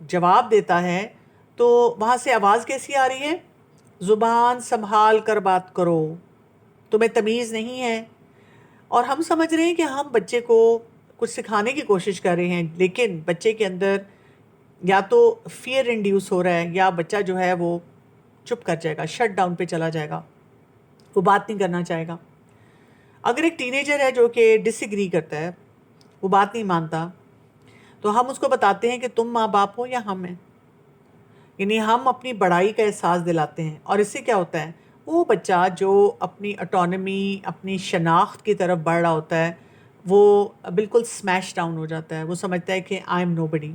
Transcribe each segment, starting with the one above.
جواب دیتا ہے تو وہاں سے آواز کیسی آ رہی ہے؟ زبان سنبھال کر بات کرو، تمہیں تمیز نہیں ہے۔ اور ہم سمجھ رہے ہیں کہ ہم بچے کو کچھ سکھانے کی کوشش کر رہے ہیں، لیکن بچے کے اندر یا تو فیئر انڈیوس ہو رہا ہے، یا بچہ جو ہے وہ چپ کر جائے گا، شٹ ڈاؤن پہ چلا جائے گا، وہ بات نہیں کرنا چاہے گا۔ اگر ایک ٹین ایجر ہے جو کہ ڈس ایگری کرتا ہے، وہ بات نہیں مانتا، تو ہم اس کو بتاتے ہیں کہ تم ماں باپ ہو یا ہم ہیں، یعنی ہم اپنی بڑائی کا احساس دلاتے ہیں۔ اور اس سے کیا ہوتا ہے، وہ بچہ جو اپنی اٹانومی، اپنی شناخت کی طرف بڑھ رہا ہوتا ہے، وہ بالکل سمیش ڈاؤن ہو جاتا ہے، وہ سمجھتا ہے کہ آئی ایم نو بڈی۔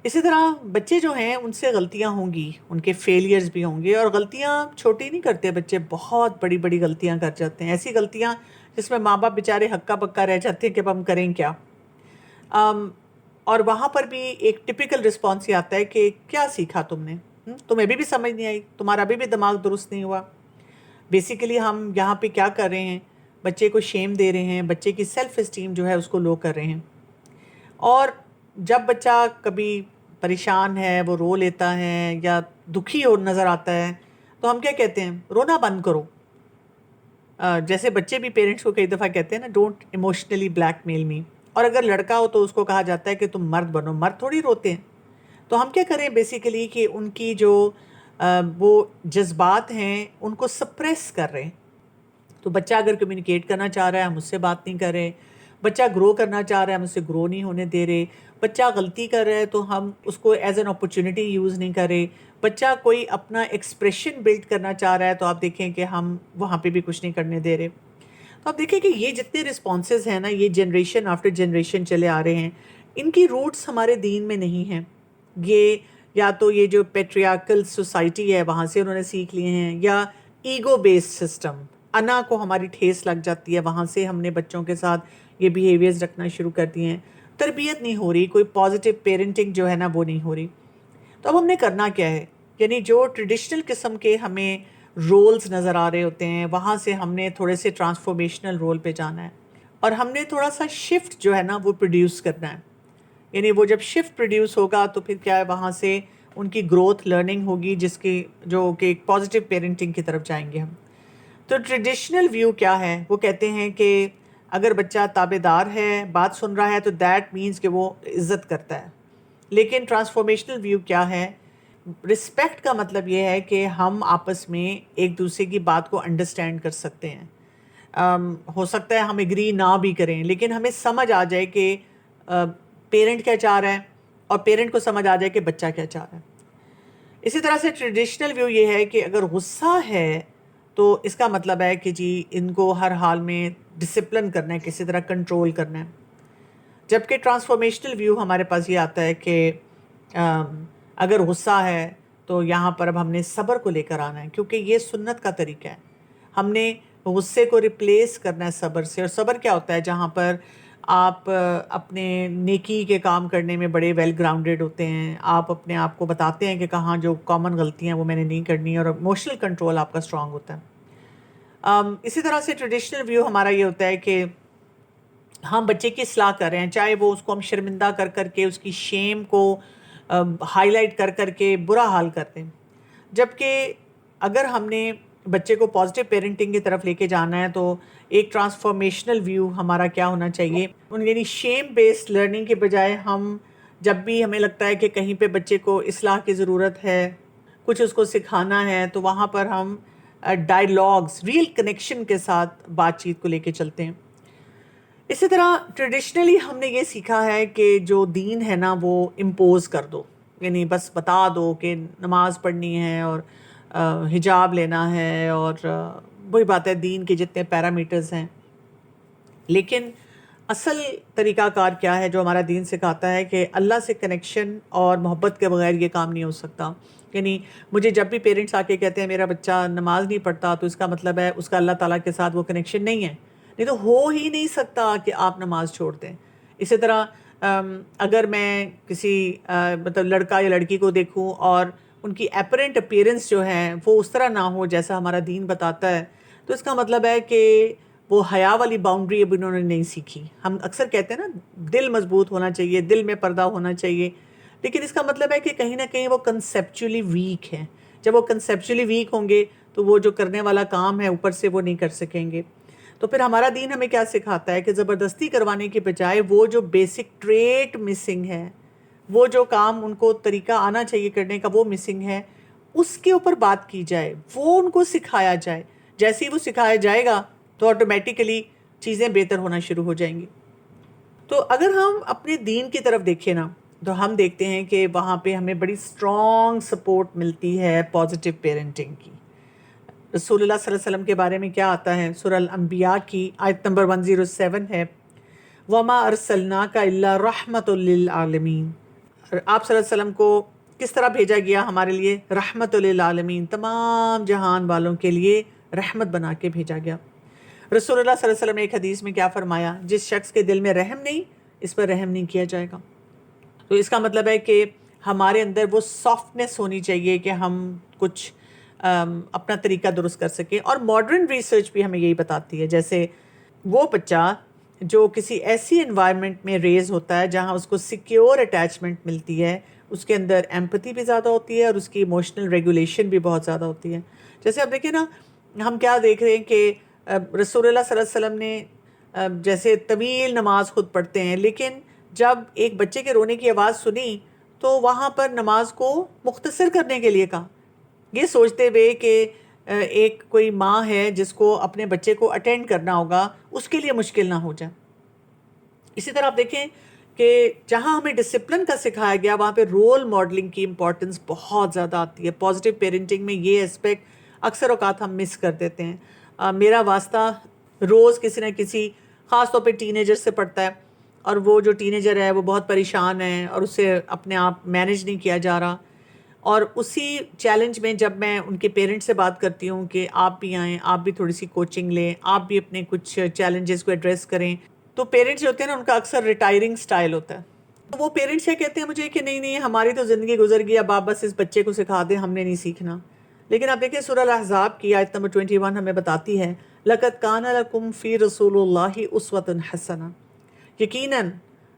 اسی طرح بچے جو ہیں ان سے غلطیاں ہوں گی، ان کے فیلیئرز بھی ہوں گے، اور غلطیاں چھوٹی نہیں کرتے بچے، بہت بڑی بڑی غلطیاں کر جاتے ہیں، ایسی غلطیاں جس میں ماں باپ بیچارے ہکا بکا رہ جاتے ہیں کہ اب ہم کریں کیا۔ اور وہاں پر بھی ایک ٹپیکل رسپانس یہ آتا ہے کہ کیا سیکھا تم نے، تمہیں ابھی بھی سمجھ نہیں آئی، تمہارا ابھی بھی دماغ درست نہیں ہوا۔ بیسیکلی ہم یہاں پہ کیا کر رہے ہیں، بچے کو شیم دے رہے ہیں، بچے کی سیلف اسٹیم جو ہے اس کو لو کر رہے ہیں۔ اور جب بچہ کبھی پریشان ہے، وہ رو لیتا ہے یا دکھی ہو نظر آتا ہے، تو ہم کیا کہتے ہیں، رونا بند کرو۔ جیسے بچے بھی پیرنٹس کو کئی دفعہ کہتے ہیں نا، ڈونٹ ایموشنلی بلیک میل می۔ اور اگر لڑکا ہو تو اس کو کہا جاتا ہے کہ تم مرد بنو، مرد تھوڑی روتے ہیں۔ تو ہم کیا کریں بیسیکلی کہ ان کی جو وہ جذبات ہیں ان کو سپریس کر رہے ہیں۔ تو بچہ اگر کمیونیکیٹ کرنا چاہ رہا ہے، ہم اس سے بات نہیں کر رہے۔ بچہ گرو کرنا چاہ رہا ہے، ہم اس سے گرو نہیں ہونے دے رہے۔ بچہ غلطی کر رہا ہے تو ہم اس کو ایز این اپرچونٹی یوز نہیں کر رہے۔ بچہ کوئی اپنا ایکسپریشن بلڈ کرنا چاہ رہا ہے تو آپ دیکھیں کہ ہم وہاں پہ بھی کچھ نہیں کرنے دے رہے۔ تو آپ دیکھیں کہ یہ جتنے رسپانسز ہیں نا، یہ جنریشن آفٹر جنریشن چلے آ رہے ہیں، ان کی روٹس ہمارے دین میں نہیں ہیں۔ یہ یا تو یہ جو پیٹریارکل سوسائٹی ہے وہاں سے انہوں نے سیکھ لیے ہیں، یا ایگو بیسڈ سسٹم، انا کو ہماری ٹھیس لگ جاتی ہے، وہاں سے ہم نے بچوں کے ساتھ یہ بیہیویئرز رکھنا شروع کر دیے ہیں۔ تربیت نہیں ہو رہی، کوئی پازیٹیو پیرنٹنگ جو ہے نا وہ نہیں ہو رہی۔ تو اب ہم نے کرنا کیا ہے، یعنی جو ٹریڈیشنل قسم کے ہمیں رولز نظر آ رہے ہوتے ہیں، وہاں سے ہم نے تھوڑے سے ٹرانسفارمیشنل رول پہ جانا ہے، اور ہم نے تھوڑا سا شفٹ جو ہے نا وہ پروڈیوس کرنا ہے۔ یعنی وہ جب شفٹ پروڈیوس ہوگا تو پھر کیا ہے، وہاں سے ان کی گروتھ لرننگ ہوگی، جس کی جو کہ ایک پازیٹیو پیرنٹنگ کی طرف جائیں گے ہم۔ تو ٹریڈیشنل ویو کیا ہے، وہ کہتے ہیں کہ اگر بچہ تابع دار ہے، بات سن رہا ہے، تو دیٹ مینس کہ وہ عزت کرتا ہے۔ لیکن ٹرانسفارمیشنل ویو کیا ہے، رسپیکٹ کا مطلب یہ ہے کہ ہم آپس میں ایک دوسرے کی بات کو انڈرسٹینڈ کر سکتے ہیں۔ ہو سکتا ہے ہم ایگری نہ بھی کریں، لیکن ہمیں سمجھ آ جائے کہ پیرنٹ کیا چاہ رہا ہے، اور پیرنٹ کو سمجھ آ جائے کہ بچہ کیا چاہ رہا ہے۔ اسی طرح سے ٹریڈیشنل ویو یہ ہے کہ اگر غصہ ہے تو اس کا مطلب ہے کہ جی ان کو ہر حال میں ڈسپلن کرنا ہے، کسی طرح کنٹرول کرنا ہے۔ جبکہ ٹرانسفارمیشنل ویو ہمارے پاس یہ آتا ہے کہ اگر غصہ ہے تو یہاں پر اب ہم نے صبر کو لے کر آنا ہے، کیونکہ یہ سنت کا طریقہ ہے۔ ہم نے غصے کو ریپلیس کرنا ہے صبر سے۔ اور صبر کیا ہوتا ہے، جہاں پر آپ اپنے نیکی کے کام کرنے میں بڑے ویل گراؤنڈڈ ہوتے ہیں، آپ اپنے آپ کو بتاتے ہیں کہ کہاں جو کامن غلطیاں ہیں وہ میں نے نہیں کرنی، اور ایموشنل کنٹرول آپ کا اسٹرانگ ہوتا ہے۔ اسی طرح سے ٹریڈیشنل ویو ہمارا یہ ہوتا ہے کہ ہم بچے کی اصلاح کر رہے ہیں، چاہے وہ اس کو ہم شرمندہ کر کر کے، اس کی شیم کو ہائی لائٹ کر کر کے برا حال کرتے ہیں۔ جبکہ اگر ہم نے بچے کو پازیٹیو پیرنٹنگ کی طرف لے کے جانا ہے تو ایک ٹرانسفارمیشنل ویو ہمارا کیا ہونا چاہیے، یعنی شیم بیسڈ لرننگ کے بجائے ہم جب بھی ہمیں لگتا ہے کہ کہیں پہ بچے کو اصلاح کی ضرورت ہے، کچھ اس کو سکھانا ہے، تو وہاں پر ہم ڈائیلاگز، ریل کنیکشن کے ساتھ بات چیت کو لے کے چلتے ہیں۔ اسی طرح ٹریڈیشنلی ہم نے یہ سیکھا ہے کہ جو دین ہے نا وہ امپوز کر دو، یعنی بس بتا دو کہ نماز پڑھنی ہے اور حجاب لینا ہے، اور وہی بات ہے دین کے جتنے پیرامیٹرز ہیں۔ لیکن اصل طریقہ کار کیا ہے جو ہمارا دین سکھاتا ہے، کہ اللہ سے کنیکشن اور محبت کے بغیر یہ کام نہیں ہو سکتا۔ یعنی مجھے جب بھی پیرنٹس آ کے کہتے ہیں میرا بچہ نماز نہیں پڑھتا، تو اس کا مطلب ہے اس کا اللہ تعالیٰ کے ساتھ وہ کنیکشن نہیں ہے، نہیں تو ہو ہی نہیں سکتا کہ آپ نماز چھوڑ دیں۔ اسی طرح اگر میں کسی مطلب لڑکا یا لڑکی کو دیکھوں اور ان کی اپیرنٹ اپیرنس جو ہے وہ اس طرح نہ ہو جیسا ہمارا دین بتاتا ہے، تو اس کا مطلب ہے کہ وہ حیا والی باؤنڈری اب انہوں نے نہیں سیکھی۔ ہم اکثر کہتے ہیں نا دل مضبوط ہونا چاہیے، دل میں پردہ ہونا چاہیے، لیکن اس کا مطلب ہے کہ کہیں نہ کہیں وہ کنسیپچولی ویک ہیں. جب وہ کنسیپچولی ویک ہوں گے تو وہ جو کرنے والا کام ہے اوپر سے وہ نہیں کر سکیں گے. تو پھر ہمارا دین ہمیں کیا سکھاتا ہے کہ زبردستی کروانے کی بجائے وہ جو بیسک ٹریٹ مسنگ ہے، وہ جو کام ان کو طریقہ آنا چاہیے کرنے کا وہ مسنگ ہے، اس کے اوپر بات کی جائے، وہ ان کو سکھایا جائے. جیسے ہی وہ سکھایا جائے گا تو آٹومیٹیکلی چیزیں بہتر ہونا شروع ہو جائیں گی. تو اگر ہم اپنے دین کی طرف دیکھیں نا تو ہم دیکھتے ہیں کہ وہاں پہ ہمیں بڑی اسٹرانگ سپورٹ ملتی ہے پازیٹیو پیرنٹنگ کی. رسول اللہ صلی اللہ علیہ وسلم کے بارے میں کیا آتا ہے؟ سورہ الانبیاء کی آیت نمبر 107 ہے، وَمَا أَرْسَلْنَاكَ إِلَّا رَحْمَةً لِّلْعَالَمِينَ. آپ صلی اللہ علیہ وسلم کو کس طرح بھیجا گیا ہمارے لیے؟ رحمت للعالمین، تمام جہان والوں کے لیے رحمت بنا کے بھیجا گیا. رسول اللہ صلی اللہ علیہ وسلم نے ایک حدیث میں کیا فرمایا؟ جس شخص کے دل میں رحم نہیں، اس پر رحم نہیں کیا جائے گا. تو اس کا مطلب ہے کہ ہمارے اندر وہ سافٹنس ہونی چاہیے کہ ہم کچھ اپنا طریقہ درست کر سکیں. اور ماڈرن ریسرچ بھی ہمیں یہی بتاتی ہے. جیسے وہ بچہ جو کسی ایسی انوائرمنٹ میں ریز ہوتا ہے جہاں اس کو سیکیور اٹیچمنٹ ملتی ہے، اس کے اندر ایمپتھی بھی زیادہ ہوتی ہے اور اس کی ایموشنل ریگولیشن بھی بہت زیادہ ہوتی ہے. جیسے اب دیکھیں نا، ہم کیا دیکھ رہے ہیں کہ رسول اللہ صلی اللہ علیہ وسلم نے جیسے طویل نماز خود پڑھتے ہیں، لیکن جب ایک بچے کے رونے کی آواز سنی تو وہاں پر نماز کو مختصر کرنے کے لیے کہا، یہ سوچتے ہوئے کہ ایک کوئی ماں ہے جس کو اپنے بچے کو اٹینڈ کرنا ہوگا، اس کے لیے مشکل نہ ہو جائے. اسی طرح آپ دیکھیں کہ جہاں ہمیں ڈسپلن کا سکھایا گیا وہاں پہ رول ماڈلنگ کی امپورٹنس بہت زیادہ آتی ہے. پازیٹیو پیرنٹنگ میں یہ اسپیکٹ اکثر اوقات ہم مس کر دیتے ہیں. میرا واسطہ روز کسی نہ کسی، خاص طور پہ ٹین ایجر سے پڑتا ہے، اور وہ جو ٹین ایجر ہے وہ بہت پریشان ہے اور اسے اپنے آپ مینیج نہیں کیا جا رہا. اور اسی چیلنج میں جب میں ان کے پیرنٹ سے بات کرتی ہوں کہ آپ بھی آئیں، آپ بھی تھوڑی سی کوچنگ لیں، آپ بھی اپنے کچھ چیلنجز کو ایڈریس کریں، تو پیرنٹس جو ہوتے ہیں نا ان کا اکثر ریٹائرنگ سٹائل ہوتا ہے. تو وہ پیرنٹس کیا کہتے ہیں مجھے کہ نہیں نہیں، ہماری تو زندگی گزر گئی، اب آپ بس اس بچے کو سکھا دیں، ہم نے نہیں سیکھنا. لیکن آپ دیکھیں سورہ الاحزاب کی آیت نمبر 21 ہمیں بتاتی ہے، لَقَدْ كَانَ لَكُمْ فِي رَسُولِ اللَّهِ أُسْوَةٌ حَسَنَةٌ. یقیناً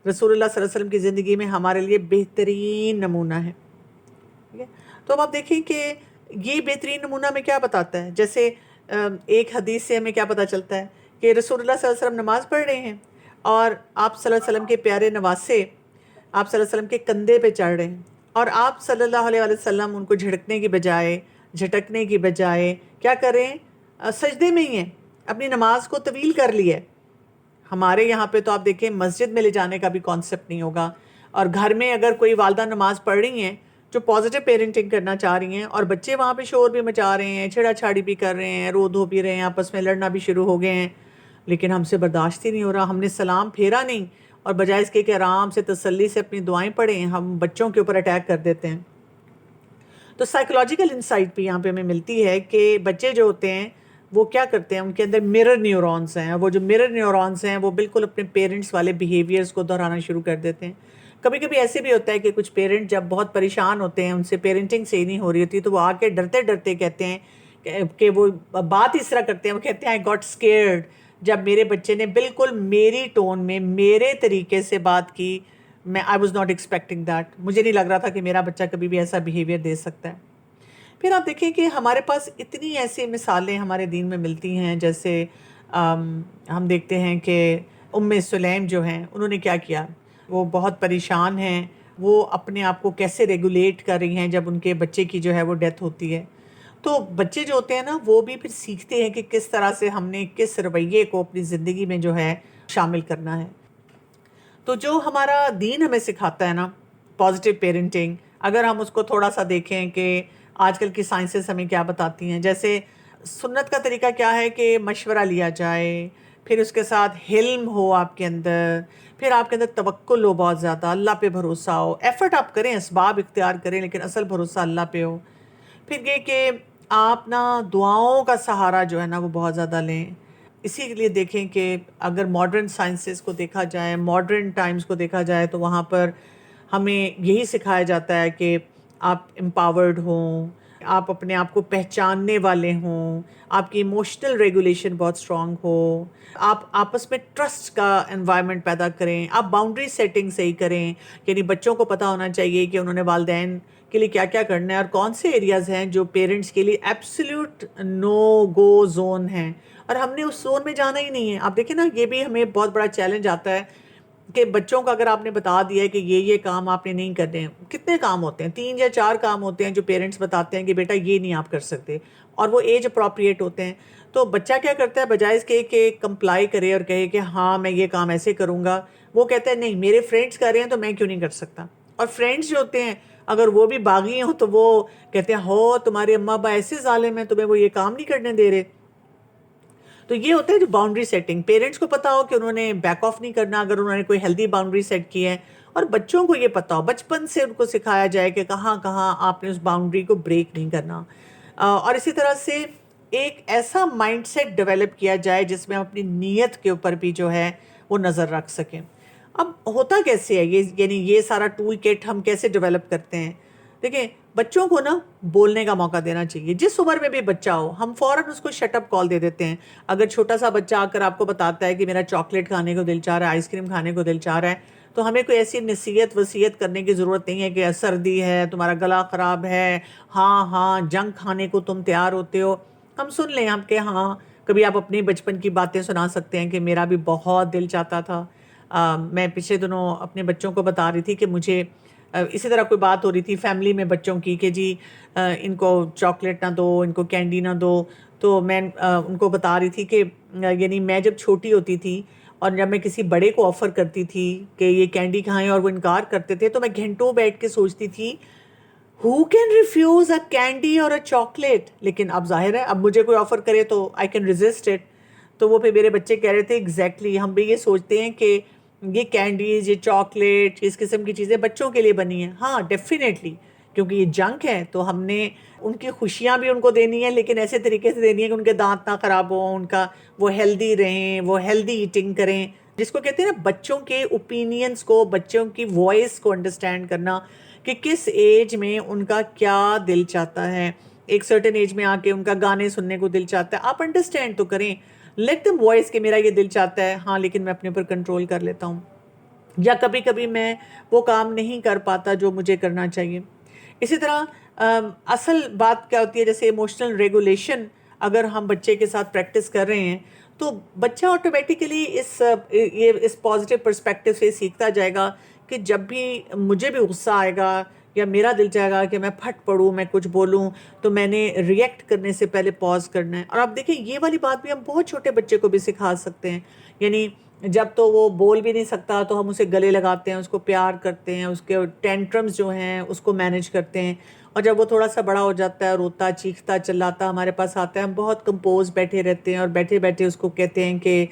رسول اللہ صلی اللہ علیہ وسلم کی زندگی میں ہمارے لیے بہترین نمونہ ہے. ٹھیک ہے، تو اب آپ دیکھیں کہ یہ بہترین نمونہ ہمیں کیا بتاتا ہے. جیسے ایک حدیث سے ہمیں کیا پتہ چلتا ہے کہ رسول اللہ صلی اللہ علیہ وسلم نماز پڑھ رہے ہیں اور آپ صلی اللہ علیہ وسلم کے پیارے نواسے آپ صلی اللہ علیہ وسلم کے کندھے پہ چڑھ رہے ہیں، اور آپ صلی اللہ علیہ وسلم ان کو جھڑکنے کی بجائے، جھٹکنے کی بجائے کیا کریں؟ سجدے میں ہی ہیں، اپنی نماز کو طویل کر لی ہے. ہمارے یہاں پہ تو آپ دیکھیں مسجد میں لے جانے کا بھی کانسیپٹ نہیں ہوگا، اور گھر میں اگر کوئی والدہ نماز پڑھ رہی ہیں جو پازیٹیو پیرنٹنگ کرنا چاہ رہی ہیں، اور بچے وہاں پہ شور بھی مچا رہے ہیں، چھیڑا چھاڑی بھی کر رہے ہیں، رو دھو بھی رہے ہیں، آپس میں لڑنا بھی شروع ہو گئے ہیں، لیکن ہم سے برداشت ہی نہیں ہو رہا، ہم نے سلام پھیرا نہیں، اور بجائے اس کے کہ آرام سے تسلی سے اپنی دعائیں پڑھیں، ہم بچوں کے اوپر اٹیک کر دیتے ہیں. تو سائیکولوجیکل انسائٹ بھی یہاں پہ ہمیں ملتی ہے کہ بچے جو ہوتے ہیں وہ کیا کرتے ہیں، ان کے اندر مرر نیورونز ہیں، وہ جو مرر نیورونز ہیں وہ بالکل اپنے پیرنٹس والے بیہیویئرز کو دہرانا شروع کر دیتے ہیں. کبھی کبھی ایسے بھی ہوتا ہے کہ کچھ پیرنٹ جب بہت پریشان ہوتے ہیں، ان سے پیرنٹنگ صحیح نہیں ہو رہی ہوتی، تو وہ آ کے ڈرتے ڈرتے کہتے ہیں کہ وہ بات اس طرح کرتے ہیں، وہ کہتے ہیں آئی گاٹ اسکیئرڈ جب میرے بچے نے بالکل میری ٹون میں میرے طریقے سے بات کی. میں I was not expecting that, مجھے نہیں لگ رہا تھا کہ میرا بچہ کبھی بھی ایسا بیہیویئر دے سکتا ہے. پھر آپ دیکھیں کہ ہمارے پاس اتنی ایسی مثالیں ہمارے دین میں ملتی ہیں. جیسے ہم دیکھتے ہیں کہ سلیم جو ہیں انہوں نے کیا کیا، وہ بہت پریشان ہیں، وہ اپنے آپ کو کیسے ریگولیٹ کر رہی ہیں جب ان کے بچے کی جو ہے وہ ڈیتھ ہوتی ہے. تو بچے جو ہوتے ہیں نا وہ بھی پھر سیکھتے ہیں کہ کس طرح سے ہم نے کس رویے کو اپنی زندگی میں جو ہے شامل کرنا ہے. تو جو ہمارا دین ہمیں سکھاتا ہے نا پازیٹیو پیرنٹنگ، اگر ہم اس کو تھوڑا سا دیکھیں کہ آج کل کی سائنسز ہمیں کیا بتاتی ہیں. جیسے سنت کا طریقہ کیا ہے کہ مشورہ لیا جائے، پھر اس کے ساتھ حلم ہو آپ کے اندر، پھر آپ کے اندر توکل ہو بہت زیادہ، اللہ پہ بھروسہ ہو، ایفرٹ آپ کریں، اسباب اختیار کریں، لیکن اصل بھروسہ اللہ پہ ہو. پھر یہ کہ آپ نا دعاؤں کا سہارا جو ہے نا وہ بہت زیادہ لیں. اسی کے لیے دیکھیں کہ اگر ماڈرن سائنسز کو دیکھا جائے، ماڈرن ٹائمز کو دیکھا جائے، تو وہاں پر ہمیں یہی سکھایا جاتا ہے کہ آپ امپاورڈ ہوں، آپ اپنے آپ کو پہچاننے والے ہوں, آپ کی ایموشنل ریگولیشن بہت اسٹرانگ ہو, آپ آپس میں ٹرسٹ کا انوائرمنٹ پیدا کریں, آپ باؤنڈری سیٹنگ صحیح کریں. یعنی بچوں کو پتہ ہونا چاہیے کہ انہوں نے والدین کے لیے کیا کیا کرنا ہے, اور کون سے ایریاز ہیں جو پیرنٹس کے لیے ایبسلیوٹ نو گو زون ہیں, اور ہم نے اس زون میں جانا ہی نہیں ہے. آپ دیکھیں نا, یہ بھی ہمیں بہت بڑا چیلنج آتا ہے کہ بچوں کو اگر آپ نے بتا دیا ہے کہ یہ کام آپ نے نہیں کرنے ہیں. کتنے کام ہوتے ہیں, 3 یا 4 کام ہوتے ہیں جو پیرنٹس بتاتے ہیں کہ بیٹا یہ نہیں آپ کر سکتے, اور وہ ایج اپروپریٹ ہوتے ہیں. تو بچہ کیا کرتا ہے, بجائے اس کے کہ کمپلائی کرے اور کہے کہ ہاں میں یہ کام ایسے کروں گا, وہ کہتا ہے نہیں میرے فرینڈس کر رہے ہیں تو میں کیوں نہیں کر سکتا. اور فرینڈس جو ہوتے ہیں اگر وہ بھی باغی ہوں تو وہ کہتے ہیں ہو تمہارے اماں ابا ایسے ظالم ہیں تمہیں وہ یہ کام نہیں کرنے دے رہے. تو یہ ہوتا ہے جو باؤنڈری سیٹنگ, پیرنٹس کو پتا ہو کہ انہوں نے بیک آف نہیں کرنا اگر انہوں نے کوئی ہیلدی باؤنڈری سیٹ کی ہے, اور بچوں کو یہ پتا ہو, بچپن سے ان کو سکھایا جائے کہ کہاں کہاں آپ نے اس باؤنڈری کو بریک نہیں کرنا. اور اسی طرح سے ایک ایسا مائنڈ سیٹ ڈیولپ کیا جائے جس میں ہم اپنی نیت کے اوپر بھی جو ہے وہ نظر رکھ سکیں. اب ہوتا کیسے ہے یہ, یعنی یہ سارا ٹول کٹ ہم کیسے ڈیولپ کرتے ہیں. دیکھیں بچوں کو نا بولنے کا موقع دینا چاہیے, جس عمر میں بھی بچہ ہو ہم فوراً اس کو شٹ اپ کال دے دیتے ہیں. اگر چھوٹا سا بچہ آ کر آپ کو بتاتا ہے کہ میرا چاکلیٹ کھانے کو دل چاہ رہا ہے, آئس کریم کھانے کو دل چاہ رہا ہے, تو ہمیں کوئی ایسی نصیحت وصیت کرنے کی ضرورت نہیں ہے کہ سردی ہے, تمہارا گلا خراب ہے, ہاں جنک کھانے کو تم تیار ہوتے ہو. ہم سن لیں آپ کے ہاں, کبھی آپ اپنی بچپن کی باتیں سنا سکتے ہیں کہ میرا بھی بہت دل چاہتا تھا. میں پچھلے دنوں اپنے بچوں کو بتا رہی تھی کہ مجھے اسی طرح کوئی بات ہو رہی تھی فیملی میں بچوں کی کہ جی ان کو چاکلیٹ نہ دو, ان کو کینڈی نہ دو. تو میں ان کو بتا رہی تھی کہ یعنی میں جب چھوٹی ہوتی تھی اور جب میں کسی بڑے کو آفر کرتی تھی کہ یہ کینڈی کھائیں اور وہ انکار کرتے تھے, تو میں گھنٹوں بیٹھ کے سوچتی تھی who can refuse a candy اور a chocolate. لیکن اب ظاہر ہے اب مجھے کوئی آفر کرے تو I can resist it. تو وہ پھر میرے بچے کہہ رہے تھے ایگزیکٹلی ہم بھی یہ سوچتے ہیں کہ یہ کینڈیز, یہ چاکلیٹ, اس قسم کی چیزیں بچوں کے لیے بنی ہیں. ہاں ڈیفینیٹلی, کیونکہ یہ جنک ہے تو ہم نے ان کی خوشیاں بھی ان کو دینی ہیں, لیکن ایسے طریقے سے دینی ہے کہ ان کے دانت نہ خراب ہوں, ان کا وہ ہیلدی رہیں, وہ ہیلدی ایٹنگ کریں, جس کو کہتے ہیں نا بچوں کے اوپینینس کو, بچوں کی وائس کو انڈرسٹینڈ کرنا کہ کس ایج میں ان کا کیا دل چاہتا ہے. ایک سرٹن ایج میں آ کے ان کا گانے سننے کو دل چاہتا ہے, آپ انڈرسٹینڈ تو کریں, لیٹ دم وائس کہ میرا یہ دل چاہتا ہے, ہاں لیکن میں اپنے اوپر کنٹرول کر لیتا ہوں, یا کبھی کبھی میں وہ کام نہیں کر پاتا جو مجھے کرنا چاہیے. اسی طرح اصل بات کیا ہوتی ہے, جیسے ایموشنل ریگولیشن اگر ہم بچے کے ساتھ پریکٹس کر رہے ہیں تو بچہ آٹومیٹیکلی اس پازیٹیو پرسپیکٹیو سے سیکھتا جائے گا کہ جب بھی مجھے بھی غصہ آئے گا یا میرا دل چاہے گا کہ میں پھٹ پڑوں, میں کچھ بولوں, تو میں نے ریئیکٹ کرنے سے پہلے پاز کرنا ہے. اور آپ دیکھیں یہ والی بات بھی ہم بہت چھوٹے بچے کو بھی سکھا سکتے ہیں. یعنی جب تو وہ بول بھی نہیں سکتا تو ہم اسے گلے لگاتے ہیں, اس کو پیار کرتے ہیں, اس کے ٹینٹرمز جو ہیں اس کو مینیج کرتے ہیں. اور جب وہ تھوڑا سا بڑا ہو جاتا ہے, روتا چیختا چلاتا ہمارے پاس آتا ہے, ہم بہت کمپوز بیٹھے رہتے ہیں اور بیٹھے بیٹھے اس کو کہتے ہیں کہ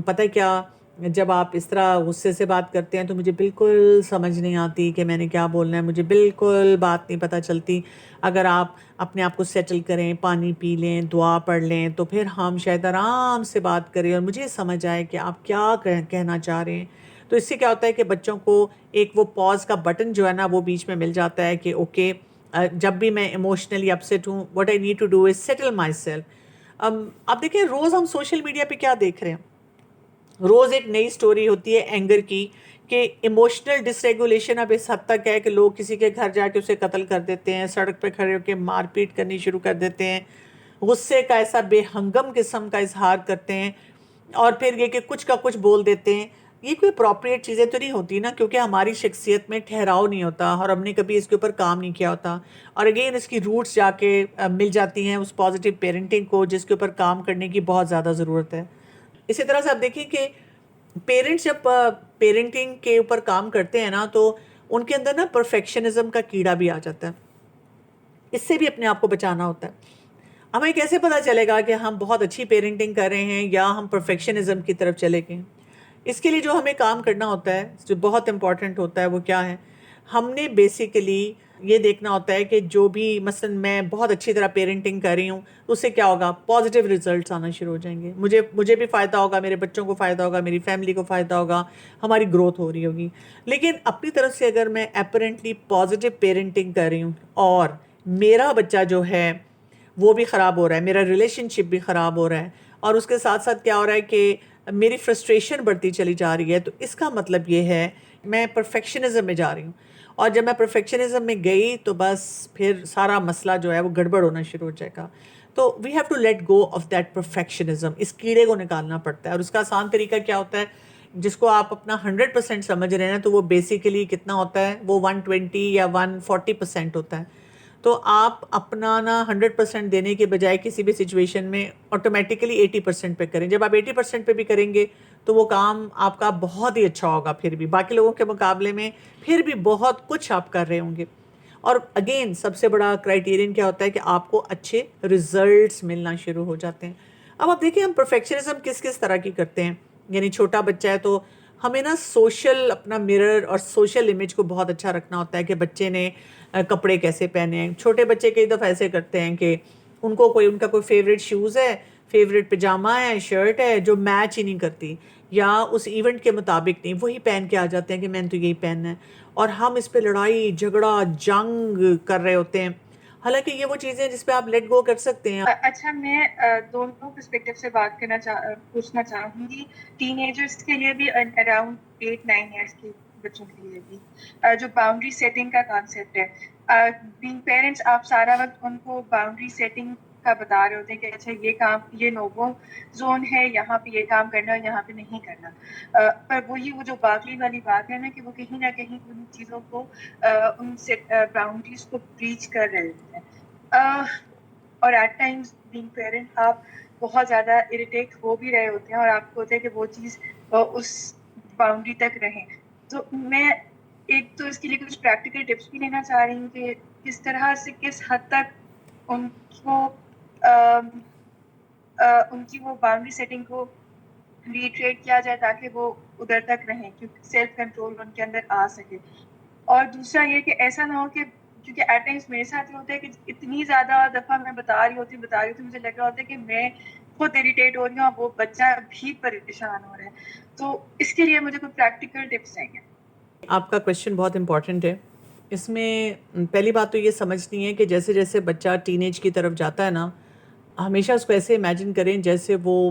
پتہ کیا, جب آپ اس طرح غصے سے بات کرتے ہیں تو مجھے بالکل سمجھ نہیں آتی کہ میں نے کیا بولنا ہے, مجھے بالکل بات نہیں پتہ چلتی. اگر آپ اپنے آپ کو سیٹل کریں, پانی پی لیں, دعا پڑھ لیں, تو پھر ہم شاید آرام سے بات کریں اور مجھے سمجھ آئے کہ آپ کیا کہنا چاہ رہے ہیں. تو اس سے کیا ہوتا ہے کہ بچوں کو ایک وہ پاز کا بٹن جو ہے نا وہ بیچ میں مل جاتا ہے کہ اوکے جب بھی میں ایموشنلی اپسیٹ ہوں, what I need to do is settle myself. اب دیکھیں روز ہم سوشل میڈیا پہ کیا دیکھ رہے ہیں, روز ایک نئی سٹوری ہوتی ہے اینگر کی کہ ایموشنل ڈس ریگولیشن اب اس حد تک ہے کہ لوگ کسی کے گھر جا کے اسے قتل کر دیتے ہیں, سڑک پہ کھڑے ہو کے مار پیٹ کرنی شروع کر دیتے ہیں, غصے کا ایسا بے ہنگم قسم کا اظہار کرتے ہیں, اور پھر یہ کہ کچھ کا کچھ بول دیتے ہیں. یہ کوئی اپروپریٹ چیزیں تو نہیں ہوتی نا, کیونکہ ہماری شخصیت میں ٹھہراؤ نہیں ہوتا اور ہم نے کبھی اس کے اوپر کام نہیں کیا ہوتا. اور اگین اس کی روٹس جا کے مل جاتی ہیں اس پازیٹیو پیرنٹنگ کو جس کے اوپر کام کرنے کی بہت زیادہ ضرورت ہے. اسی طرح سے آپ دیکھیں کہ پیرنٹس جب پیرنٹنگ کے اوپر کام کرتے ہیں نا تو ان کے اندر نا پرفیکشنزم کا کیڑا بھی آ جاتا ہے, اس سے بھی اپنے آپ کو بچانا ہوتا ہے. ہمیں کیسے پتہ چلے گا کہ ہم بہت اچھی پیرنٹنگ کر رہے ہیں یا ہم پرفیکشنزم کی طرف چلے گئے. اس کے لیے جو ہمیں کام کرنا ہوتا ہے جو بہت امپورٹنٹ ہوتا ہے وہ کیا ہے, ہم نے بیسیکلی یہ دیکھنا ہوتا ہے کہ جو بھی مثلا میں بہت اچھی طرح پیرنٹنگ کر رہی ہوں تو اس سے کیا ہوگا, پازیٹیو ریزلٹس آنا شروع ہو جائیں گے, مجھے بھی فائدہ ہوگا, میرے بچوں کو فائدہ ہوگا, میری فیملی کو فائدہ ہوگا, ہماری گروتھ ہو رہی ہوگی. لیکن اپنی طرف سے اگر میں اپیرنٹلی پازیٹیو پیرنٹنگ کر رہی ہوں اور میرا بچہ جو ہے وہ بھی خراب ہو رہا ہے, میرا ریلیشن شپ بھی خراب ہو رہا ہے, اور اس کے ساتھ ساتھ کیا ہو رہا ہے کہ میری فرسٹریشن بڑھتی چلی جا رہی ہے. تو اس کا مطلب یہ ہے میں پرفیکشنزم میں جا رہی ہوں, اور جب میں پرفیکشنزم میں گئی تو بس پھر سارا مسئلہ جو ہے وہ گڑبڑ ہونا شروع ہو جائے گا. تو we have to let go of that perfectionism. اس کیڑے کو نکالنا پڑتا ہے, اور اس کا آسان طریقہ کیا ہوتا ہے, جس کو آپ اپنا 100% سمجھ رہے ہیں تو وہ بیسیکلی کتنا ہوتا ہے, وہ 120 یا 140% ہوتا ہے. تو آپ اپنا نا 100% دینے کے بجائے کسی بھی سچویشن میں آٹومیٹکلی 80% پہ کریں. جب آپ 80% پہ بھی کریں گے تو وہ کام آپ کا بہت ہی اچھا ہوگا, پھر بھی باقی لوگوں کے مقابلے میں پھر بھی بہت کچھ آپ کر رہے ہوں گے. اور اگین سب سے بڑا کرائیٹیرین کیا ہوتا ہے کہ آپ کو اچھے ریزلٹس ملنا شروع ہو جاتے ہیں. اب آپ دیکھیں ہم پرفیکشنزم کس کس طرح کی کرتے ہیں. یعنی چھوٹا بچہ ہے تو ہمیں نا سوشل اپنا مرر اور سوشل امیج کو بہت اچھا رکھنا ہوتا ہے کہ بچے نے کپڑے کیسے پہنے ہیں. چھوٹے بچے کئی دفعہ ایسے کرتے ہیں کہ ان کا کوئی فیوریٹ شوز ہے, فیوریٹ پجامہ ہے, شرٹ ہے جو میچ ہی نہیں کرتی یا اس ایونٹ کے مطابق نہیں, وہی پہن کے آ جاتے ہیں کہ میں نے تو یہی پہننا ہے, اور ہم اس پہ لڑائی جھگڑا جنگ کر رہے ہوتے ہیں. حالانکہ یہ وہ چیزیں ہیں جس پہ آپ لیٹ گو کر سکتے ہیں. اچھا, میں دونوں پرسپیکٹو سے بات پوچھنا چاہوں گی. ٹین ایجرس کے لیے بھی اراؤنڈ 8-9 ایئرس کے بچوں کے لیے بھی جو باؤنڈری سیٹنگ کا کانسیپٹ ہے, بینگ پیرنٹس آپ سارا وقت ان کو باؤنڈری سیٹنگ کا بتا رہے ہوتے ہیں کہ اچھا یہ کام, یہ نو گو زون ہے, یہاں پہ یہ کام کرنا, یہاں پہ نہیں کرنا. پر وہ جو باقی والی بات ہے نا کہ وہ کہیں نہ کہیں ان چیزوں کو ان باؤنڈریز کو بریچ کر رہے ہوتے ہیں. اور ایٹ ٹائمز بینگ پیرنٹ آپ بہت زیادہ اریٹیٹ ہو بھی رہے ہوتے ہیں اور آپ کو ہوتا ہے کہ وہ چیز اس باؤنڈری تک رہیں. تو میں ایک تو اس کے لیے کچھ پریکٹیکل ٹپس بھی لینا چاہ رہی ہوں کہ کس طرح سے کس حد تک ان کو ان کی وہ باؤنڈری سیٹنگ کو ریٹریٹ کیا جائے تاکہ وہ ادھر تک رہیں, کیونکہ سیلف کنٹرول ان کے اندر آ سکے. اور دوسرا یہ کہ ایسا نہ ہو کہ کیونکہ ایٹ ٹائمس میرے ساتھ یہ ہوتا ہے کہ اتنی زیادہ دفعہ میں بتا رہی ہوتی ہوں مجھے لگ رہا ہوتا ہے کہ میں خود اریٹیٹ ہو رہی ہوں اور وہ بچہ بھی پریشان ہو رہا ہے. تو اس کے لیے مجھے کوئی پریکٹیکل ٹپس چاہیے. آپ کا کویشچن بہت امپورٹنٹ ہے. اس میں پہلی بات تو یہ سمجھنی ہے کہ جیسے جیسے بچہ ٹین ایج کی طرف جاتا ہے نا, ہمیشہ اس کو ایسے امیجن کریں جیسے وہ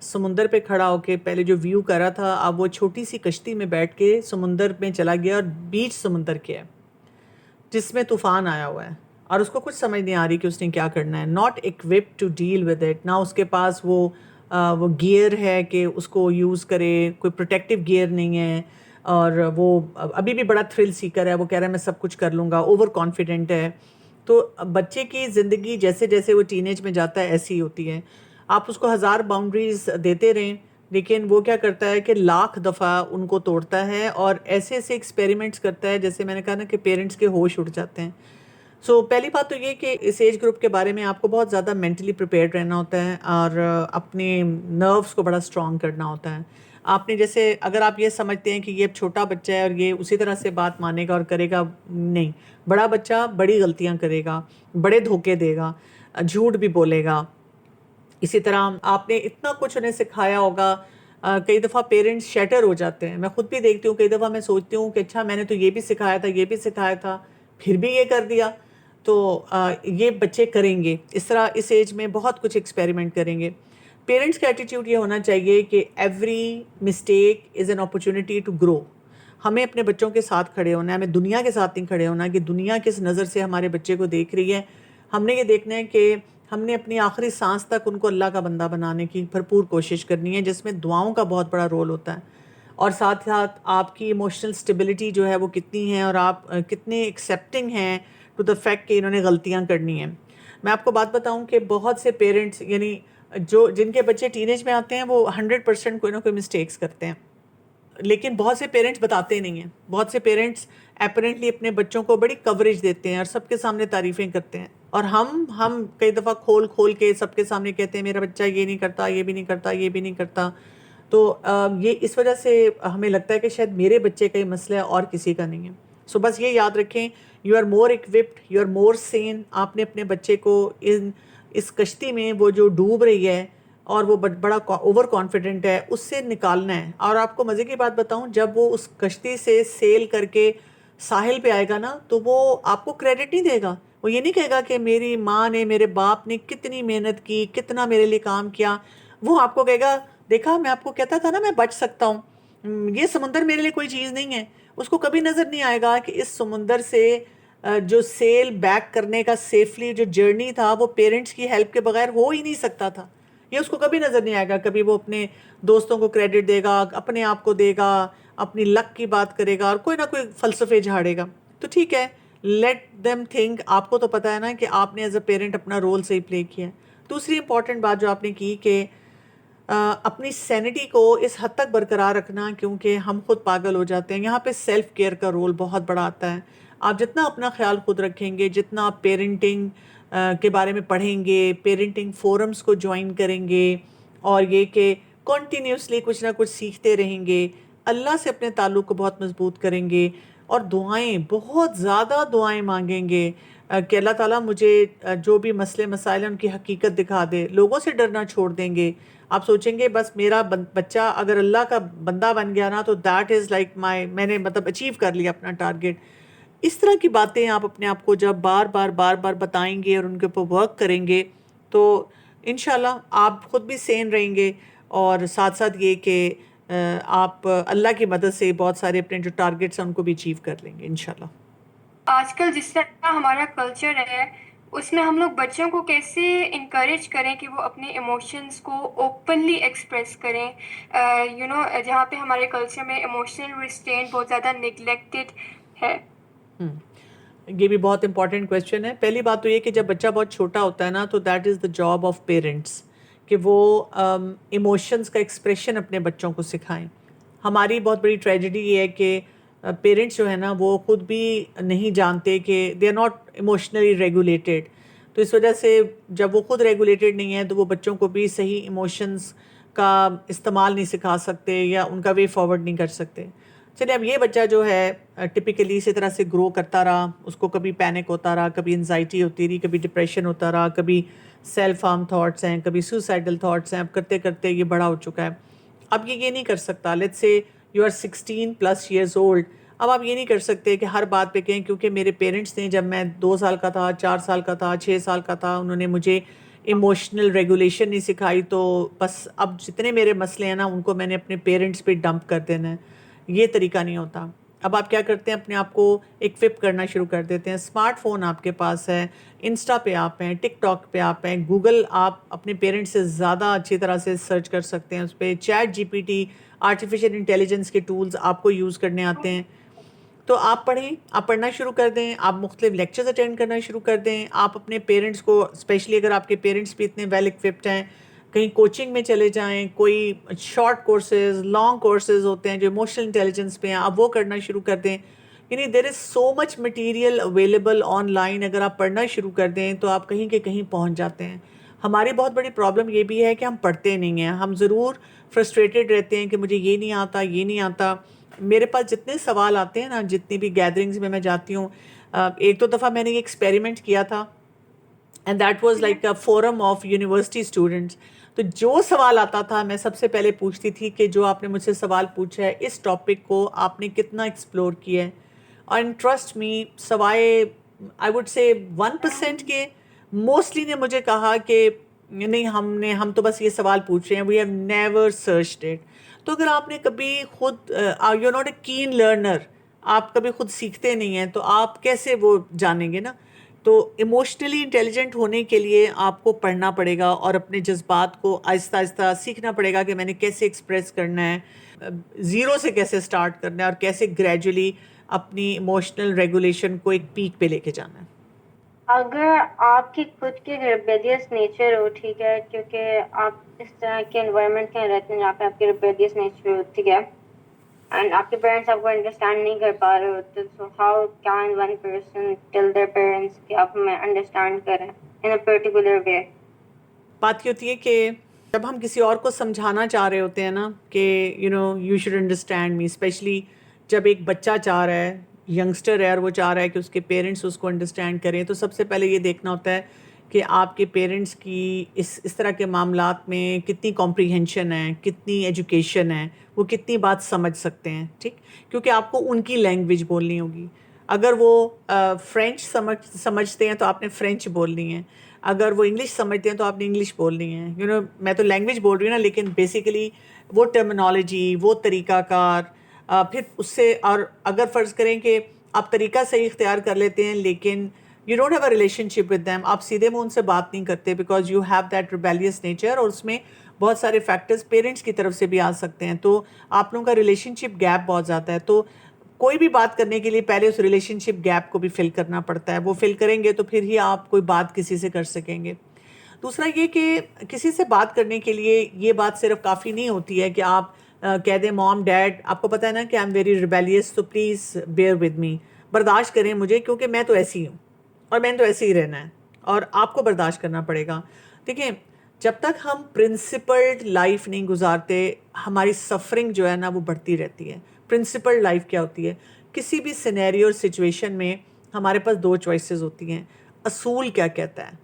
سمندر پہ کھڑا ہو کے پہلے جو ویو کر رہا تھا, اب وہ چھوٹی سی کشتی میں بیٹھ کے سمندر میں چلا گیا, اور بیچ سمندر کے ہے جس میں طوفان آیا ہوا ہے, اور اس کو کچھ سمجھ نہیں آ رہی کہ اس نے کیا کرنا ہے. Not occupied to deal with it. نہ اس کے پاس وہ گیئر ہے کہ اس کو یوز کرے, کوئی پروٹیکٹیو گیئر نہیں ہے, اور وہ ابھی بھی بڑا تھرل سیکر ہے, وہ کہہ رہا ہے میں سب کچھ کر لوں گا, اوور کانفیڈنٹ ہے. تو بچے کی زندگی جیسے جیسے وہ ٹین ایج میں جاتا ہے ایسی ہی ہوتی ہے. آپ اس کو 1000 باؤنڈریز دیتے رہیں, لیکن وہ کیا کرتا ہے کہ لاکھ دفعہ ان کو توڑتا ہے, اور ایسے ایسے ایکسپیریمنٹس کرتا ہے جیسے میں نے کہا نا کہ پیرنٹس کے ہوش اڑ جاتے ہیں. سو پہلی بات تو یہ کہ اس ایج گروپ کے بارے میں آپ کو بہت زیادہ مینٹلی پریپیئرڈ رہنا ہوتا ہے, اور اپنے نروس کو بڑا اسٹرانگ کرنا ہوتا ہے. آپ نے جیسے اگر آپ یہ سمجھتے ہیں کہ یہ چھوٹا بچہ ہے اور یہ اسی طرح سے بات مانے گا اور کرے گا, نہیں, بڑا بچہ بڑی غلطیاں کرے گا, بڑے دھوکے دے گا, جھوٹ بھی بولے گا. اسی طرح آپ نے اتنا کچھ انہیں سکھایا ہوگا, کئی دفعہ پیرنٹس شیٹر ہو جاتے ہیں. میں خود بھی دیکھتی ہوں, کئی دفعہ میں سوچتی ہوں کہ اچھا میں نے تو یہ بھی سکھایا تھا, یہ بھی سکھایا تھا, پھر بھی یہ کر دیا. تو یہ بچے کریں گے اس طرح, اس ایج میں بہت کچھ ایکسپیریمنٹ کریں گے. پیرنٹس کا ایٹیٹیوڈ یہ ہونا چاہیے کہ every mistake is an opportunity to grow. ہمیں اپنے بچوں کے ساتھ کھڑے ہونا ہے, ہمیں دنیا کے ساتھ نہیں کھڑے ہونا کہ دنیا کس نظر سے ہمارے بچے کو دیکھ رہی ہے. ہم نے یہ دیکھنا ہے کہ ہم نے اپنی آخری سانس تک ان کو اللہ کا بندہ بنانے کی بھرپور کوشش کرنی ہے, جس میں دعاؤں کا بہت بڑا رول ہوتا ہے, اور ساتھ ساتھ آپ کی ایموشنل اسٹیبلٹی جو ہے وہ کتنی ہے, اور آپ کتنے ایکسیپٹنگ ہیں ٹو دا فیکٹ کہ انہوں نے غلطیاں کرنی ہیں. میں آپ کو بات بتاؤں کہ بہت سے پیرنٹس یعنی جن کے بچے ٹین ایج میں آتے ہیں وہ 100% کوئی نہ کوئی مسٹیکس کرتے ہیں, لیکن بہت سے پیرنٹس بتاتے نہیں ہیں. بہت سے پیرنٹس اپیرنٹلی اپنے بچوں کو بڑی کوریج دیتے ہیں اور سب کے سامنے تعریفیں کرتے ہیں, اور ہم کئی دفعہ کھول کے سب کے سامنے کہتے ہیں میرا بچہ یہ نہیں کرتا, یہ بھی نہیں کرتا, یہ بھی نہیں کرتا. تو یہ اس وجہ سے ہمیں لگتا ہے کہ شاید میرے بچے کا ہی مسئلہ ہے اور کسی کا نہیں ہے. سو بس یہ یاد رکھیں, you are more occupied, you are more seen. آپ نے اپنے بچے کو اس کشتی میں وہ جو ڈوب رہی ہے اور وہ بڑا اوور کانفیڈنٹ ہے, اس سے نکالنا ہے. اور آپ کو مزے کی بات بتاؤں, جب وہ اس کشتی سے سیل کر کے ساحل پہ آئے گا نا, تو وہ آپ کو کریڈٹ نہیں دے گا, وہ یہ نہیں کہے گا کہ میری ماں نے میرے باپ نے کتنی محنت کی، کتنا میرے لیے کام کیا. وہ آپ کو کہے گا دیکھا میں آپ کو کہتا تھا نا میں بچ سکتا ہوں، یہ سمندر میرے لیے کوئی چیز نہیں ہے. اس کو کبھی نظر نہیں آئے گا کہ اس سمندر سے جو سیل بیک کرنے کا سیفلی جو جرنی تھا وہ پیرنٹس کی ہیلپ کے بغیر ہو ہی نہیں سکتا تھا. یہ اس کو کبھی نظر نہیں آئے گا. کبھی وہ اپنے دوستوں کو کریڈٹ دے گا، اپنے آپ کو دے گا، اپنی لک کی بات کرے گا اور کوئی نہ کوئی فلسفے جھاڑے گا. تو ٹھیک ہے، لیٹ دیم تھنک. آپ کو تو پتہ ہے نا کہ آپ نے ایز اے پیرنٹ اپنا رول صحیح پلے کیا ہے. دوسری امپورٹنٹ بات جو آپ نے کی کہ اپنی سینٹی کو اس حد تک برقرار رکھنا کیونکہ ہم خود پاگل ہو جاتے ہیں. یہاں پہ سیلف کیئر کا رول بہت بڑا آتا ہے. آپ جتنا اپنا خیال خود رکھیں گے، جتنا آپ پیرنٹنگ کے بارے میں پڑھیں گے، پیرنٹنگ فورمز کو جوائن کریں گے، اور یہ کہ کنٹینیوسلی کچھ نہ کچھ سیکھتے رہیں گے، اللہ سے اپنے تعلق کو بہت مضبوط کریں گے، اور دعائیں، بہت زیادہ دعائیں مانگیں گے کہ اللہ تعالیٰ مجھے جو بھی مسئلے مسائل ہیں ان کی حقیقت دکھا دے. لوگوں سے ڈرنا چھوڑ دیں گے. آپ سوچیں گے بس میرا بچہ اگر اللہ کا بندہ بن گیا نا تو دیٹ از لائک مائی، میں نے مطلب اچیو کر لیا اپنا ٹارگیٹ. اس طرح کی باتیں آپ اپنے آپ کو جب بار بار بتائیں گے اور ان کے اوپر ورک کریں گے تو انشاءاللہ آپ خود بھی سین رہیں گے، اور ساتھ ساتھ یہ کہ آپ اللہ کی مدد سے بہت سارے اپنے جو ٹارگیٹس ہیں ان کو بھی اچیو کر لیں گے انشاءاللہ. آج کل جس طرح ہمارا کلچر ہے اس میں ہم لوگ بچوں کو کیسے انکریج کریں کہ وہ اپنے ایموشنز کو اوپنلی ایکسپریس کریں، جہاں پہ ہمارے کلچر میں ایموشنل ریسٹرینٹ بہت زیادہ نگلیکٹڈ ہے. یہ بھی بہت امپورٹنٹ کویشچن ہے. پہلی بات تو یہ کہ جب بچہ بہت چھوٹا ہوتا ہے نا تو that is the job of parents کہ وہ ایموشنس کا ایکسپریشن اپنے بچوں کو سکھائیں. ہماری بہت بڑی ٹریجڈی یہ ہے کہ پیرنٹس جو ہے نا وہ خود بھی نہیں جانتے کہ they are not emotionally regulated. تو اس وجہ سے جب وہ خود ریگولیٹڈ نہیں ہے تو وہ بچوں کو بھی صحیح ایموشنس کا استعمال نہیں سکھا سکتے یا ان کا وے فارورڈ نہیں کر سکتے. چلیے اب یہ بچہ جو ہے ٹپیکلی اسی طرح سے گرو کرتا رہا، اس کو کبھی پینک ہوتا رہا، کبھی انزائٹی ہوتی رہی، کبھی ڈپریشن ہوتا رہا، کبھی سیلف ہارم تھاٹس ہیں، کبھی سوسائڈل تھاٹس ہیں. اب کرتے کرتے یہ بڑا ہو چکا ہے. اب یہ نہیں کر سکتا. Let's say you are 16+ years old. اب آپ یہ نہیں کر سکتے کہ ہر بات پہ کہیں کیونکہ میرے پیرنٹس نے جب میں 2 سال کا تھا، 4 سال کا تھا، 6 سال کا تھا، انہوں نے مجھے ایموشنل ریگولیشن نہیں سکھائی تو بس اب جتنے میرے مسئلے ہیں نا ان کو میں نے اپنے پیرنٹس پہ ڈمپ کر دینا ہے. یہ طریقہ نہیں ہوتا. اب آپ کیا کرتے ہیں، اپنے آپ کو ایکوپ کرنا شروع کر دیتے ہیں. اسمارٹ فون آپ کے پاس ہے، انسٹا پہ آپ ہیں، ٹک ٹاک پہ آپ ہیں، گوگل آپ اپنے پیرنٹس سے زیادہ اچھی طرح سے سرچ کر سکتے ہیں. اس پہ چیٹ GPT، آرٹیفیشیل انٹیلیجنس کے ٹولز آپ کو یوز کرنے آتے ہیں. تو آپ پڑھیں، آپ پڑھنا شروع کر دیں، آپ مختلف لیکچرز اٹینڈ کرنا شروع کر دیں. آپ اپنے پیرنٹس کو، اسپیشلی اگر آپ کے پیرنٹس بھی اتنے ویل اکوپڈ ہیں، کہیں کوچنگ میں چلے جائیں. کوئی شارٹ کورسز، لانگ کورسز ہوتے ہیں جو ایموشنل انٹیلیجنس پہ ہیں، آپ وہ کرنا شروع کر دیں. یعنی دیر از سو مچ مٹیریل اویلیبل آن لائن. اگر آپ پڑھنا شروع کر دیں تو آپ کہیں کہ کہیں پہنچ جاتے ہیں. ہماری بہت بڑی پرابلم یہ بھی ہے کہ ہم پڑھتے نہیں ہیں. ہم ضرور فرسٹریٹڈ رہتے ہیں کہ مجھے یہ نہیں آتا، یہ نہیں آتا. میرے پاس جتنے سوال آتے ہیں نا، جتنی بھی گیدرنگز میں جاتی ہوں، ایک دو دفعہ میں نے یہ ایکسپیریمنٹ کیا تھا and that was like a forum of university students. تو جو سوال آتا تھا میں سب سے پہلے پوچھتی تھی کہ جو آپ نے مجھ سے سوال پوچھا ہے اس ٹاپک کو آپ نے کتنا ایکسپلور کیا ہے. اینڈ ٹرسٹ می، سوائے آئی وڈ سے 1% کے، موسٹلی نے مجھے کہا کہ نہیں ہم تو بس یہ سوال پوچھ رہے ہیں، we have never searched it. تو اگر آپ نے کبھی خود you not a keen learner, آپ کبھی خود سیکھتے نہیں ہیں تو آپ کیسے وہ جانیں گے نا. تو ایموشنلی انٹیلیجنٹ ہونے کے لیے آپ کو پڑھنا پڑے گا اور اپنے جذبات کو آہستہ آہستہ سیکھنا پڑے گا کہ میں نے کیسے ایکسپریس کرنا ہے، زیرو سے کیسے سٹارٹ کرنا ہے، اور کیسے گریجولی اپنی ایموشنل ریگولیشن کو ایک پیک پہ لے کے جانا ہے. اگر آپ کی خود کی ریبیلیس نیچر ہو، ٹھیک ہے، کیونکہ آپ اس طرح کے انوائرمنٹ میں رہتے ہیں جہاں پہ آپ کی ریبیلیس نیچر ہو، ٹھیک ہے، اینڈ آپ کے پیرنٹس آپ کو انڈرسٹینڈ نہیں کر پا رہے ہوتے، so how can one person tell their parents کہ آپ ہمیں انڈرسٹینڈ کریں ان اے پرٹیکولر وے. بات یہ ہوتی ہے کہ جب ہم کسی اور کو سمجھانا چاہ رہے ہوتے ہیں نا کہ you should understand me, especially جب ایک بچہ چاہ رہا ہے، ینگسٹر ہے، اور وہ چاہ رہا ہے کہ اس کے پیرنٹس اس کو انڈرسٹینڈ کریں، تو سب سے پہلے یہ دیکھنا ہوتا ہے کہ آپ کے پیرنٹس کی اس طرح کے معاملات میں کتنی کمپریہنشن ہے، کتنی ایجوکیشن ہے، وہ کتنی بات سمجھ سکتے ہیں. ٹھیک، کیونکہ آپ کو ان کی لینگویج بولنی ہوگی. اگر وہ فرینچ سمجھتے ہیں تو آپ نے فرینچ بولنی ہے، اگر وہ انگلش سمجھتے ہیں تو آپ نے انگلش بولنی ہے. میں تو لینگویج بول رہی ہوں نا، لیکن بیسیکلی وہ ٹرمنالوجی، وہ طریقہ کار، پھر اس سے، اور اگر فرض کریں کہ آپ طریقہ صحیح اختیار کر لیتے ہیں لیکن you don't have a relation ship with them, آپ سیدھے منہ ان سے بات نہیں کرتے because you have that rebellious nature, اور اس میں بہت سارے فیکٹرز پیرنٹس کی طرف سے بھی آ سکتے ہیں، تو آپ لوگوں کا ریلیشن شپ گیپ بہت زیادہ ہے. تو کوئی بھی بات کرنے کے لیے پہلے اس ریلیشن شپ گیپ کو بھی فل کرنا پڑتا ہے. وہ فل کریں گے تو پھر ہی آپ کوئی بات کسی سے کر سکیں گے. دوسرا یہ کہ کسی سے بات کرنے کے لیے یہ بات صرف کافی نہیں ہوتی ہے کہ آپ کہہ دیں مام ڈیڈ آپ کو پتہ ہے نا کہ آئی ایم ویری ریبیلیس، تو پلیز بیئر ود می، برداشت کریں مجھے کیونکہ میں تو ایسی ہوں اور میں نے تو ایسے ہی رہنا ہے اور آپ کو برداشت کرنا پڑے گا. دیکھیں جب تک ہم پرنسپلڈ لائف نہیں گزارتے ہماری سفرنگ جو ہے نا وہ بڑھتی رہتی ہے. پرنسپلڈ لائف کیا ہوتی ہے؟ کسی بھی سینیریو اور سچویشن میں ہمارے پاس دو چوائسیز ہوتی ہیں. اصول کیا کہتا ہے؟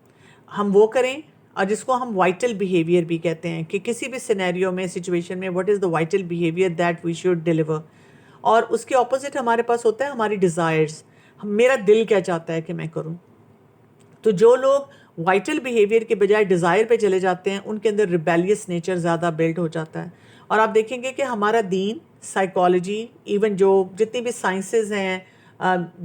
ہم وہ کریں، اور جس کو ہم وائٹل بیہیویئر بھی کہتے ہیں کہ کسی بھی سینیریو میں، سچویشن میں what is the vital behaviour that we should deliver. اور اس کے اپوزٹ ہمارے پاس ہوتا ہے ہماری ڈیزائرز، میرا دل کیا چاہتا ہے کہ میں کروں. تو جو لوگ وائٹل بیہیویئر کے بجائے ڈیزائر پہ چلے جاتے ہیں ان کے اندر ریبیلیس نیچر زیادہ بلڈ ہو جاتا ہے. اور آپ دیکھیں گے کہ ہمارا دین، سائیکالوجی، ایون جو جتنی بھی سائنسز ہیں،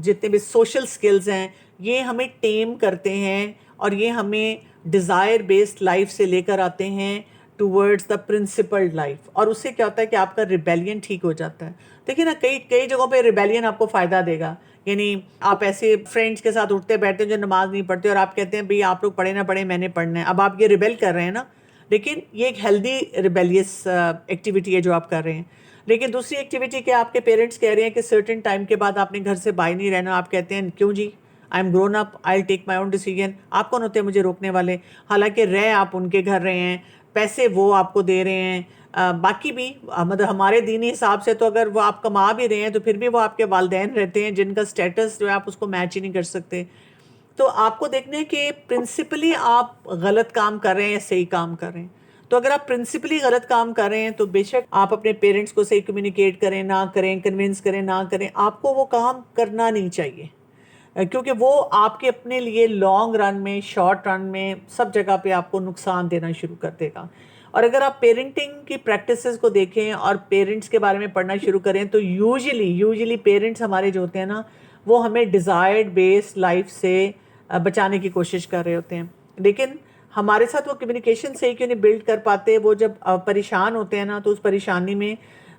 جتنے بھی سوشل سکلز ہیں، یہ ہمیں ٹیم کرتے ہیں اور یہ ہمیں ڈیزائر بیسڈ لائف سے لے کر آتے ہیں ٹورڈز دا پرنسپلڈ لائف. اور اس سے کیا ہوتا ہے کہ آپ کا ریبیلین ٹھیک ہو جاتا ہے. دیکھیں نا کئی جگہوں پہ ریبیلین آپ کو فائدہ دے گا. یعنی آپ ایسے فرینڈس کے ساتھ اٹھتے بیٹھتے ہیں جو نماز نہیں پڑھتے اور آپ کہتے ہیں بھئی آپ لوگ پڑھے نہ پڑھیں میں نے پڑھنا ہے. اب آپ یہ ریبیل کر رہے ہیں نا، لیکن یہ ایک ہیلدی ریبیلیس ایکٹیویٹی ہے جو آپ کر رہے ہیں. لیکن دوسری ایکٹیویٹی کہ آپ کے پیرنٹس کہہ رہے ہیں کہ سرٹن ٹائم کے بعد آپ نے گھر سے باہر نہیں رہنا، آپ کہتے ہیں کیوں جی، I am grown up, I take my own decision, آپ کون ہوتے ہیں مجھے روکنے والے. حالانکہ رہ آپ ان کے گھر رہے ہیں، پیسے وہ آپ کو دے رہے ہیں، باقی بھی مطلب ہمارے دینی حساب سے تو اگر وہ آپ کما بھی رہے ہیں تو پھر بھی وہ آپ کے والدین رہتے ہیں جن کا سٹیٹس جو ہے آپ اس کو میچ ہی نہیں کر سکتے. تو آپ کو دیکھنا ہے کہ پرنسپلی آپ غلط کام کر رہے ہیں یا صحیح کام کر رہے ہیں. تو اگر آپ پرنسپلی غلط کام کر رہے ہیں تو بے شک آپ اپنے پیرنٹس کو صحیح کمیونیکیٹ کریں نہ کریں، کنونس کریں نہ کریں، آپ کو وہ کام کرنا نہیں چاہیے کیونکہ وہ آپ کے اپنے لیے لانگ رن میں، شارٹ رن میں، سب جگہ پہ آپ کو نقصان دینا شروع کر دے گا. اور اگر آپ پیرنٹنگ کی پریکٹسز کو دیکھیں اور پیرنٹس کے بارے میں پڑھنا شروع کریں تو یوزلی پیرنٹس ہمارے جو ہوتے ہیں نا وہ ہمیں ڈیزائرڈ بیس لائف سے بچانے کی کوشش کر رہے ہوتے ہیں. لیکن ہمارے ساتھ وہ کمیونیکیشن صحیح کیوں نہیں بلڈ کر پاتے؟ وہ جب پریشان ہوتے ہیں نا تو اس پریشانی میں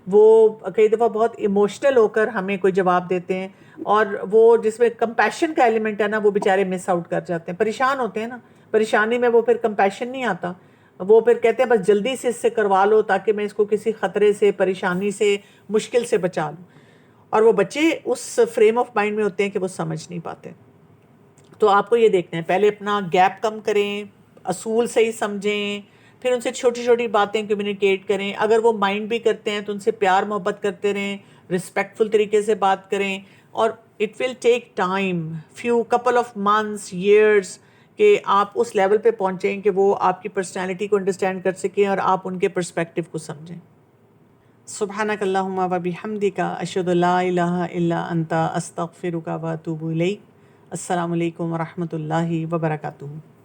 وہ کئی دفعہ بہت ایموشنل ہو کر ہمیں کوئی جواب دیتے ہیں، اور وہ جس میں کمپیشن کا ایلیمنٹ ہے نا وہ بیچارے مس آؤٹ کر جاتے ہیں. پریشان ہوتے ہیں نا، پریشانی میں وہ پھر کمپیشن نہیں آتا، وہ پھر کہتے ہیں بس جلدی سے اس سے کروا لو تاکہ میں اس کو کسی خطرے سے، پریشانی سے، مشکل سے بچا لوں. اور وہ بچے اس فریم آف مائنڈ میں ہوتے ہیں کہ وہ سمجھ نہیں پاتے. تو آپ کو یہ دیکھنا ہے پہلے اپنا گیپ کم کریں، اصول صحیح سمجھیں، پھر ان سے چھوٹی چھوٹی باتیں کمیونیکیٹ کریں. اگر وہ مائنڈ بھی کرتے ہیں تو ان سے پیار محبت کرتے رہیں، رسپیکٹفل طریقے سے بات کریں. اور it will take time, few couple of months, years, کہ آپ اس لیول پہ پہنچیں کہ وہ آپ کی پرسنالٹی کو انڈرسٹینڈ کر سکیں اور آپ ان کے پرسپیکٹیو کو سمجھیں. سبحانک اللہم و بحمدک، اشہد ان لا الہ الا انت، استغفرک و اتوب الیک. السلام علیکم ورحمۃ اللہ وبرکاتہ.